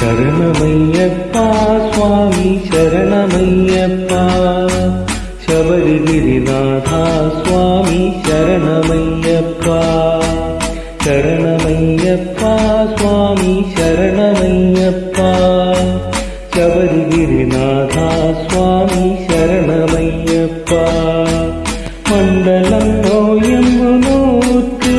ശരണമയ്യപ്പ സ്വാമി ശരണമയ്യപ്പ ശബരിഗിരിനാഥ സ്വാമി ശരണമയ്യപ്പ ശരണമയ്യപ്പ സ്വാമി ശരണമയ്യപ്പ ശബരിഗിരിനാഥ സ്വാമി ശരണമയ്യപ്പ മണ്ഡലം നോയമ്പുനോറ്റു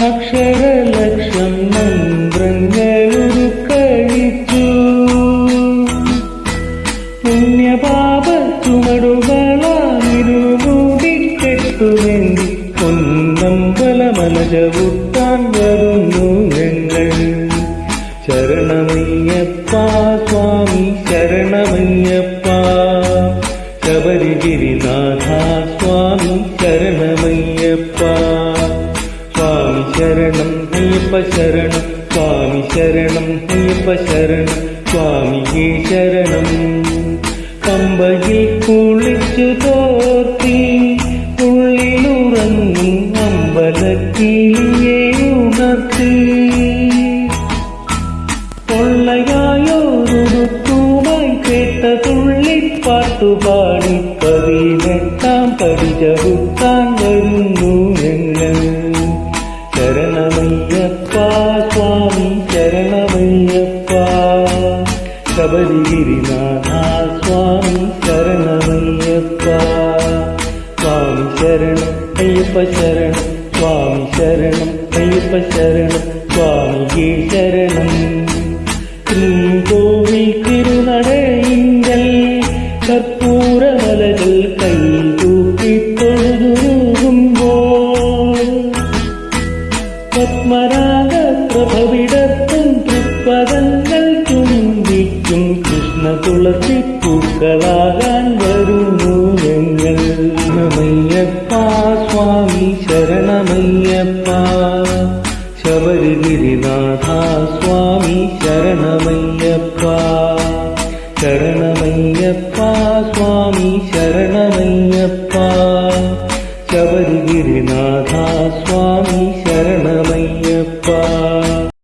അക്ഷരലക്ഷം മന്ത്രങ്ങളുരുക്കഴിച്ചു പുണ്യപാപ ചുമടുകളാമിരുമൂടിക്കെട്ടുവേണ്ടി പൊന്നമ്പലമലജവുട്ടാൻ വരുന്നു ഞങ്ങൾ ശരണമയ്യപ്പ സ്വാമി ശരണമയ്യപ്പ ശബരിഗിരിനാഥ സ്വാമി ശരണമയ്യപ്പ സ്വാമി ശരണം അയ്യപ്പ ശരണം സ്വാമി ശരണം അയ്യപ്പ ശരണം സ്വാമിയേ ശരണം പമ്പയിൽ കുളിച്ചു തോർത്തി ഉള്ളിലുറങ്ങി അമ്പലക്കിളിയെ ഉണർത്തി പൊള്ളയായോരുടുക്കുമായി കേട്ട തുള്ളിപ്പാട്ടുപാടി 18 പടി ചവിട്ടാൻ വരുന്നു ഞങ്ങൾ ശരണമയ്യപ്പ സ്വാമി ശരണമയ്യപ്പ ശബരിഗിരിനാഥ സ്വാമി ശരണമയ്യപ്പ സ്വാമി ശരണം അയ്യപ്പ ശരണം സ്വാമി ശരണം അയ്യപ്പ ശരണം സ്വാമിയേ ശരണം ശ്രീകോവിൽ തിരുനടയിങ്കൽ കർപ്പൂരമലകൾ കൈതൂക്കി തൊഴുതുരുകുമ്പോൾ പത്മരാഗ പ്രഭവിടത്തും തൃപ്പദങ്ങൾ ചുംബിക്കും കൃഷ്ണ തുളസി പൂക്കളാകാൻ വരുന്നു ഞങ്ങൾ ശരണമയ്യപ്പ സ്വാമി ശരണമയ്യപ്പ ശബരിഗിരിനാഥ സ്വാമി ശരണമയ്യപ്പ ശരണമയ്യപ്പ സ്വാമി ശരണമയ്യപ്പ ശബരിഗിരിനാഥ സ്വാമി